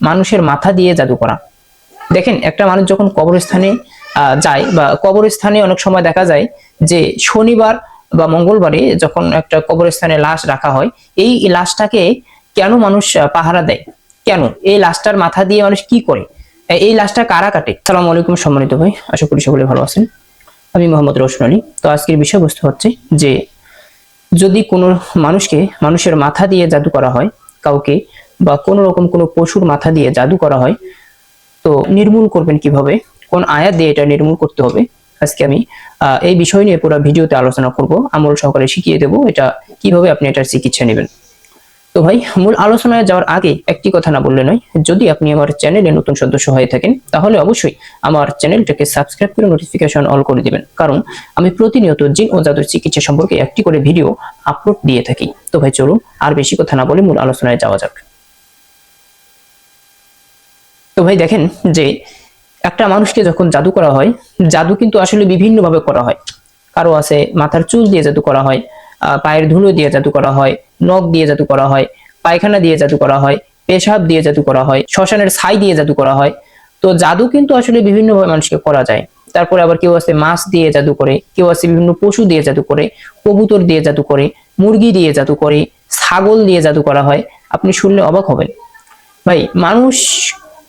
মানুষের মাথা দিয়ে জাদু করা। দেখেন, একটা মানুষ যখন কবরস্থানে যায় বা কবরস্থানে অনেক সময় দেখা যায় যে শনিবার বা মঙ্গলবারে যখন একটা কবরস্থানে লাশ রাখা হয়, এই লাশটাকে কেন মানুষ পাহারা দেয়, কেন এই লাশটার মাথা দিয়ে মানুষ কি করে, এই লাশটা কারা কাটে? আসসালামু আলাইকুম সম্মানিত ভাই, আশা করি সকলে ভালো আছেন। আমি মোহাম্মদ রওশন আলী। তো আজকের বিষয়বস্তু হচ্ছে যে যদি কোনো মানুষের মাথা দিয়ে জাদু করা হয়, কাউকে বা কোনো রকম কোনো পশুর মাথা দিয়ে জাদু করা হয়, তো নির্মূল করবেন কিভাবে, কোন আয়াত দিয়ে এটা নির্মূল করতে হবে, আজকে আমি এই বিষয় নিয়ে পুরো ভিডিওতে আলোচনা করব, আমল সহকারে শিখিয়ে দেব এটা কিভাবে আপনি এটার চিকিৎসা নেবেন। তো ভাই, মূল আলোচনায় যাওয়ার আগে একটি কথা না বললে নয়, যদি আপনি আমার চ্যানেলে নতুন সদস্য হয়ে থাকেন তাহলে অবশ্যই আমার চ্যানেলটাকে সাবস্ক্রাইব করে নোটিফিকেশন অল করে দিবেন, কারণ আমি প্রতিনিয়ত জিন ও জাদুর চিকিৎসা সম্পর্কে একটি করে ভিডিও আপলোড দিয়ে থাকি। তো ভাই চলুন আর বেশি কথা না বলে মূল আলোচনায় যাওয়া যাক। তো ভাই দেখেন যে একটা মানুষকে যখন জাদু করা হয়, জাদু কিন্তু আসলে বিভিন্ন ভাবে করা হয়। কারো আছে মাথার চুল দিয়ে জাদু করা হয়, পায়ের ধুলো দিয়ে জাদু করা হয়, নখ দিয়ে জাদু করা হয়, পায়খানা দিয়ে জাদু করা হয়, পেশাব দিয়ে জাদু করা হয়, শ্মশানের ছাই দিয়ে জাদু করা হয়। তো জাদু কিন্তু আসলে বিভিন্ন ভাবে মানুষকে করা যায়। তারপরে আবার কেউ আছে মাছ দিয়ে জাদু করে, কেউ আছে বিভিন্ন পশু দিয়ে জাদু করে, কবুতর দিয়ে জাদু করে, মুরগি দিয়ে জাদু করে, ছাগল দিয়ে জাদু করা হয়। আপনি শুনলে অবাক হবেন ভাই, মানুষ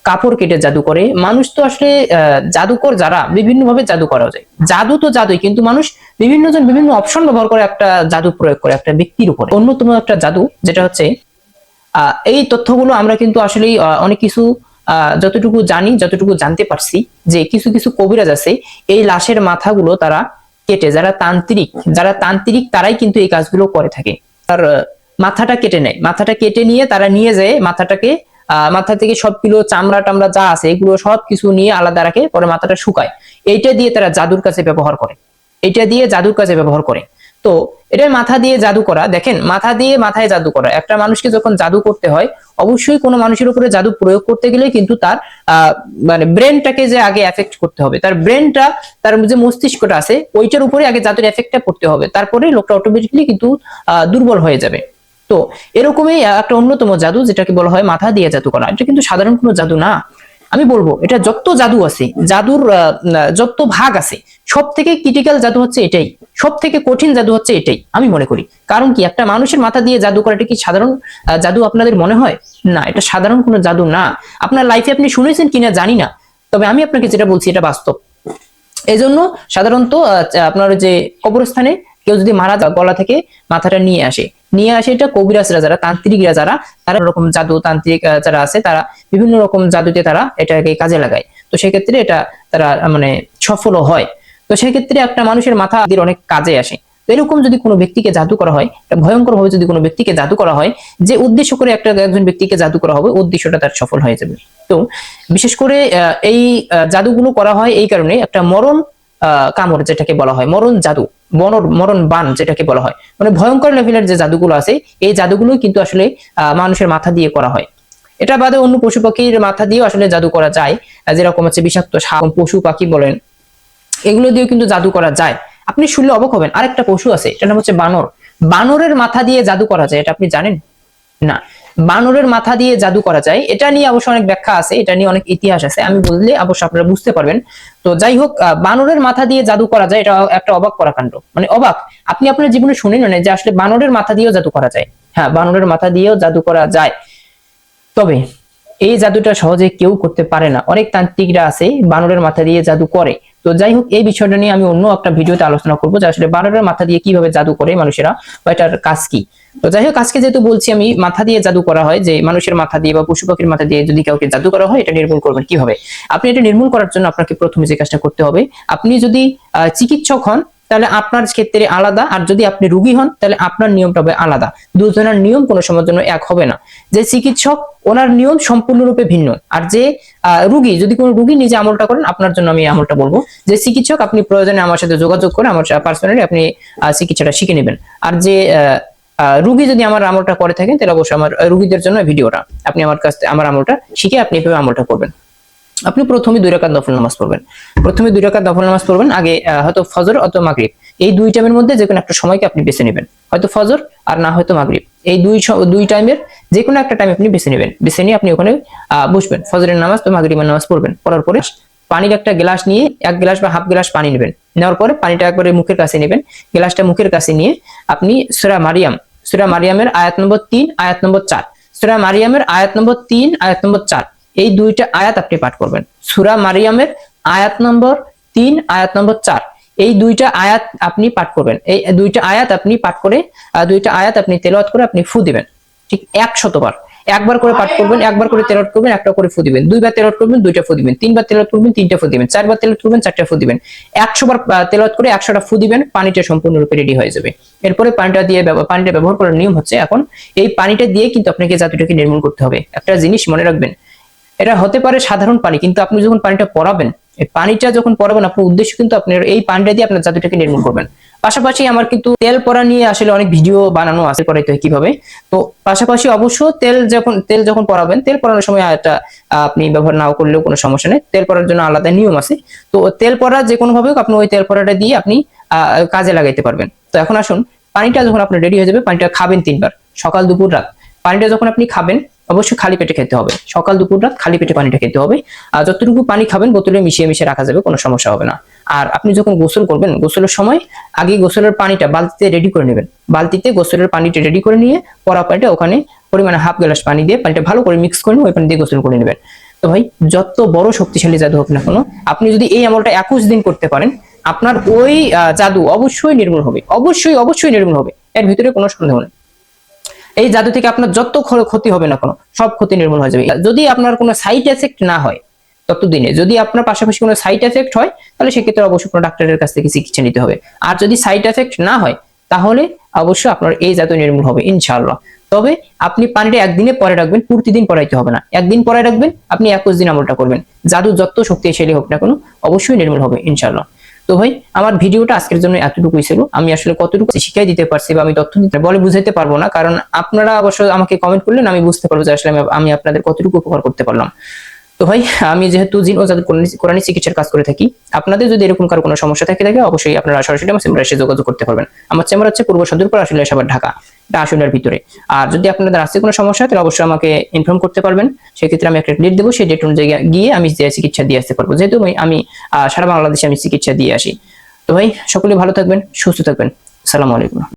কাপড় কেটে জাদু করে। মানুষ তো আসলে জাদুকর যারা বিভিন্ন ভাবে জাদু করা যায়। জাদু তো জাদুই, কিন্তু মানুষ বিভিন্ন জন বিভিন্ন অপশন ব্যবহার করে একটা জাদু প্রয়োগ করে একটা ব্যক্তির উপরে। অন্যতম একটা জাদু যেটা হচ্ছে এই তথ্যগুলো আমরা কিন্তু আসলে অনেক কিছু যতটুকু জানি, যতটুকু জানতে পারছি যে কিছু কিছু কবিরাজ আছে এই লাশের মাথাগুলো তারা কেটে, যারা তান্ত্রিক তারাই কিন্তু এই কাজগুলো করে থাকে। তার মাথাটা কেটে নেয়, মাথাটা কেটে নিয়ে তারা নিয়ে যায় মাথাটাকে, মাথা থেকে সবগুলো চামড়া টামড়া যা আছে এগুলো সবকিছু নিয়ে আলাদা রাখে, পরে মাথাটা শুকায়। এইটা দিয়ে তারা জাদুর কাছে ব্যবহার করে, এটা দিয়ে জাদুর কাছে ব্যবহার করে। তো এটা মাথা দিয়ে জাদু করা। দেখেন, মাথা দিয়ে মাথায় জাদু করা। একটা মানুষকে যখন জাদু করতে হয়, অবশ্যই কোনো মানুষের উপরে জাদু প্রয়োগ করতে গেলে কিন্তু তার মানে ব্রেনটাকে যে আগে এফেক্ট করতে হবে, তার ব্রেনটা, তার যে মস্তিষ্কটা আছে ওইটার উপরে আগে জাদুর এফেক্টটা পড়তে হবে, তারপরে লোকটা অটোমেটিকলি কিন্তু দুর্বল হয়ে যাবে। তো এরকমই একটা অন্যতম জাদু যেটাকে বলা হয় মাথা দিয়ে জাদু করা। এটা কিন্তু সাধারণ কোনো জাদু না। আমি বলবো এটা যত জাদু আছে, জাদুর যত ভাগ আছে, সব থেকে ক্রিটিক্যাল জাদু হচ্ছে এটাই, সব থেকে কঠিন জাদু হচ্ছে এটাই আমি মনে করি। কারণ কি, একটা মানুষের মাথা দিয়ে জাদু করাটা কি সাধারণ জাদু আপনাদের মনে হয়? না, এটা সাধারণ কোনো জাদু না। আপনার লাইফে আপনি শুনেছেন কিনা জানি না, তবে আমি আপনাকে যেটা বলছি এটা বাস্তব। এই জন্য সাধারণত আপনার যে কবরস্থানে কেউ যদি মারা যায়, গলা থেকে মাথাটা নিয়ে আসে এটা কবিরাজরা যারা, তান্ত্রিকরা যারা, তারা রকম জাদু তান্ত্রিক যারা আছে তারা বিভিন্ন রকম জাদুতে তারা এটাকে কাজে লাগায়। তো সেক্ষেত্রে এটা তারা মানে সফলও হয়। তো সেক্ষেত্রে একটা মানুষের মাথা অনেক কাজে আসে। তো এরকম যদি কোনো ব্যক্তিকে জাদু করা হয়, ভয়ঙ্কর ভাবে যদি কোনো ব্যক্তিকে জাদু করা হয়, যে উদ্দেশ্য করে একজন ব্যক্তিকে জাদু করা হবে, উদ্দেশ্যটা তার সফল হয়ে যাবে। তো বিশেষ করে এই জাদুগুলো করা হয় এই কারণে, একটা মরণ কামড় যেটাকে বলা হয়, মরণ জাদু, মরণ বান যেটাকে বলা হয়, মানে ভয়ঙ্কর লেভেলের যে জাদুগুলো আছে এই জাদুগুলো কিন্তু আসলে মানুষের মাথা দিয়ে করা হয়। এটা বাদে অন্য পশু পাখির মাথা দিয়েও আসলে জাদু করা যায়, যেরকম হচ্ছে বিষাক্ত সাপ, পশু পাখি বলেন, এগুলো দিয়েও কিন্তু জাদু করা যায়। আপনি শুনলে অবাক হবেন, আরেকটা পশু আছে, এটার নাম হচ্ছে বানর। বানরের মাথা দিয়ে জাদু করা যায়, এটা আপনি জানেন না? বানরের মাথা দিয়ে জাদু করা যায়, এটা নিয়ে অবশ্য অনেক ব্যাখ্যা আছে, এটা নিয়ে অনেক ইতিহাস আছে, আমি বললে অবশ্য আপনারা বুঝতে পারবেন। তো যাই হোক, বানরের মাথা দিয়ে জাদু করা যায়, এটা একটা অবাক করা কাণ্ড, মানে অবাক। আপনি আপনার জীবনে শুনেন না যে আসলে বানরের মাথা দিয়েও জাদু করা যায়। হ্যাঁ, বানরের মাথা দিয়েও জাদু করা যায়, তবে এই জাদুটা সহজে কেউ করতে পারে না। অনেক তান্ত্রিকরা আছে বানরের মাথা দিয়ে জাদু করে। তো যাই হোক, এই বিষয়টা নিয়ে আমি অন্য একটা ভিডিওতে আলোচনা করবো যে আসলে বানরের মাথা দিয়ে কিভাবে জাদু করে মানুষেরা, বা এটার কাজ কি। তো যাই হোক, আজকে যেহেতু বলছি আমি মাথা দিয়ে জাদু করা হয়, যে মানুষের মাথা দিয়ে বা পশু পাখির মাথা দিয়ে যদি কাউকে জাদু করা হয়, এটা নির্মূল করবেন কিভাবে। আপনি এটা নির্মূল করার জন্য আপনাকে প্রথমে যে কাজটা করতে হবে, আপনি যদি চিকিৎসক হন তাহলে আপনার ক্ষেত্রে আলাদা, আর যদি আপনি রোগী হন তাহলে আপনার নিয়মটা হবে আলাদা। দুজনের নিয়ম কোনো সময়ের জন্য এক হবে না। যে চিকিৎসক, ওনার নিয়ম সম্পূর্ণরূপে ভিন্ন, আর যে রোগী, যদি কোনো রোগী নিজে আমলটা করেন, আপনার জন্য আমি আমলটা বলবো। যে চিকিৎসক, আপনি প্রয়োজনে আমার সাথে যোগাযোগ করে আমার পার্সোনালি আপনি চিকিৎসাটা শিখে নেবেন। আর যে রোগী যদি আমার আমলটা করে থাকেন তাহলে অবশ্যই আমার রোগীদের জন্য ভিডিওটা, আপনি আমার কাছ থেকে আমার আমলটা শিখে আপনি এভাবে আমলটা করবেন। আপনি প্রথমে 2 রাকাত নফল নামাজ পড়বেন। প্রথমে 2 রাকাত নফল নামাজ পড়বেন, আগে হয়তো ফজর অথবা মাগরিব, এই 2 টাইমের মধ্যে যে কোনো একটা সময়কে আপনি বেছে নেবেন, হয়তো ফজর আর না হয়তো মাগরিব। এই দুই টাইমের যে কোনো একটা টাইম আপনি বেছে নেবেন, বেছে নিয়ে আপনি ওখানে বসবেন, ফজরের নামাজ বা মাগরিবের নামাজ পড়বেন, পড়ার পরে পানির একটা গ্লাস নিয়ে 1 গ্লাস বা হাফ গ্লাস পানি নেবেন, নেওয়ার পরে পানিটা একবারে মুখের কাছে নেবেন, গ্লাসটা মুখের কাছে নিয়ে আপনি সূরা মারিয়ামের আয়াত নম্বর 3 আয়াত নম্বর 4, সূরা মারিয়ামের আয়াত নম্বর 3 আয়াত নম্বর 4 এই দুইটা আয়াত আপনি পাঠ করবেন। সূরা মারিয়ামের আয়াত নম্বর 3 আয়াত নম্বর 4 এই দুইটা আয়াত আপনি পাঠ করবেন। এই দুইটা আয়াত আপনি পাঠ করে দুইটা আয়াত আপনি তেলাওয়াত করে আপনি ফু দিবেন, ঠিক 100 বার। একবার করে পাঠ করবেন, একবার করে তেলাওয়াত করবেন, একটা করে ফু দিবেন, দুইবার তেলাওয়াত করবেন, দুইটা ফু দিবেন, তিনবার তেলাওয়াত করবেন, তিনটা ফু দিবেন, চারবার তেলাওয়াত করবেন, চারটা ফু দিবেন। 100 বার তেলাওয়াত করে 100টা ফু দিবেন, পানিটা সম্পূর্ণরূপে রেডি হয়ে যাবে। এরপরে পানিটা ব্যবহার করার নিয়ম হচ্ছে, এখন এই পানিটা দিয়ে কিন্তু আপনাকে জাদুটাকে নির্মূল করতে হবে। একটা জিনিস মনে রাখবেন, এটা হতে পারে সাধারণ পানি, কিন্তু আপনি যখন পানিটা পড়াবেন, এই পানিটা যখন পড়াবেন, আপনার উদ্দেশ্য কিন্তু আপনার এই পানিটা দিয়ে আপনার জাদুটাকে নির্মূল করবেন। পাশাপাশি আমার কিন্তু তেল পড়া নিয়ে আসলে অনেক ভিডিও বানানো আছে, পড়াইতে হয় কিভাবে। তো পাশাপাশি অবশ্য তেল যখন পড়াবেন, তেল পড়ানোর সময় এটা আপনি ব্যবহার নাও করলেও কোনো সমস্যা নেই, তেল পড়ার জন্য আলাদা নিয়ম আছে। তো তেল পড়া যে কোনো ভাবে আপনি ওই তেল পড়াটা দিয়ে আপনি কাজে লাগাইতে পারবেন। তো এখন আসুন, পানিটা যখন আপনার রেডি হয়ে যাবে, পানিটা খাবেন 3 বার, সকাল দুপুর রাত। পানিটা যখন আপনি খাবেন অবশ্যই খালি পেটে খেতে হবে, সকাল দুপুর রাত খালি পেটে পানিটা খেতে হবে। আর যতটুকু পানি খাবেন বোতলে মিশিয়ে রাখা যাবে, কোনো সমস্যা হবে না। আর আপনি যখন গোসল করবেন, গোসলের সময় আগে গোসলের পানিটা বালতিতে রেডি করে নেবেন, বালতিতে গোসলের পানিটা রেডি করে নিয়ে পরা পানিটা ওখানে পরিমাণে হাফ গ্লাস পানি দিয়ে পানিটা ভালো করে মিক্স করে নিয়ে ওই পানি দিয়ে গোসল করে নেবেন। তো ভাই, যত বড় শক্তিশালী জাদু হোক না কেন, আপনি যদি এই আমলটা 21 দিন করতে পারেন, আপনার ওই জাদু অবশ্যই নির্মূল হবে, অবশ্যই নির্মূল হবে, এর ভিতরে কোনো সন্দেহ নেই। এই জাদু থেকে আপনার যত ক্ষতি হবে না কোনো, সব ক্ষতি নির্মূল হয়ে যাবে। যদি আপনার কোনো সাইড এফেক্ট না হয় ততদিনে, যদি আপনার পাশাপাশি কোনো সাইড এফেক্ট হয়, তাহলে সেক্ষেত্রে অবশ্যই কোনো ডাক্তারের কাছ থেকে চিকিৎসা নিতে হবে। আর যদি সাইড এফেক্ট না হয়, তাহলে অবশ্যই আপনার এই জাদু নির্মূল হবে ইনশাআল্লাহ। তবে আপনি পানিটা একদিনে পরে রাখবেন, প্রতিদিন পড়াইতে হবে না, একদিন পরে রাখবেন, আপনি 21 দিন আমলটা করবেন, জাদু যত শক্তিশালী হোক না কোনো অবশ্যই নির্মূল হবে ইনশাআল্লাহ। তো ভাই, আমার ভিডিওটা আজকের জন্য এতটুকুই ছিল। আমি আসলে কতটুকু শিখিয়ে দিতে পারছি বা আমি তথ্য দিতে বলে বুঝাইতে পারবো না, কারণ আপনারা অবশ্যই আমাকে কমেন্ট করলেন, আমি বুঝতে পারবো যে আসলে আমি আপনাদের কতটুকু উপকার করতে পারলাম। তো ভাই, আমি যেহেতু জিন ও জাদু কোরআনী চিকিৎসার কাজ করে থাকি, আপনাদের যদি এরকম কারো কোনো সমস্যা থাকে অবশ্যই আপনারা সরাসরি আমার চেম্বারে এসে যোগাযোগ করতে পারবেন। আমার চেম্বার হচ্ছে পূর্ব সদরপুর, আসলে সাভার, ঢাকা, এটা আসলের ভিতরে। আর যদি আপনাদের আসতে কোনো সমস্যা হয়, তাহলে অবশ্যই আমাকে ইনফর্ম করতে পারবেন। সেক্ষেত্রে আমি একটা ডেট দেবো, সেই ডেট অনুযায়ী গিয়ে আমি চিকিৎসা দিয়ে আসতে পারবো, যেহেতু আমি সারা বাংলাদেশে আমি চিকিৎসা দিয়ে আসি। তো ভাই, সকলে ভালো থাকবেন, সুস্থ থাকবেন। আসসালামু আলাইকুম।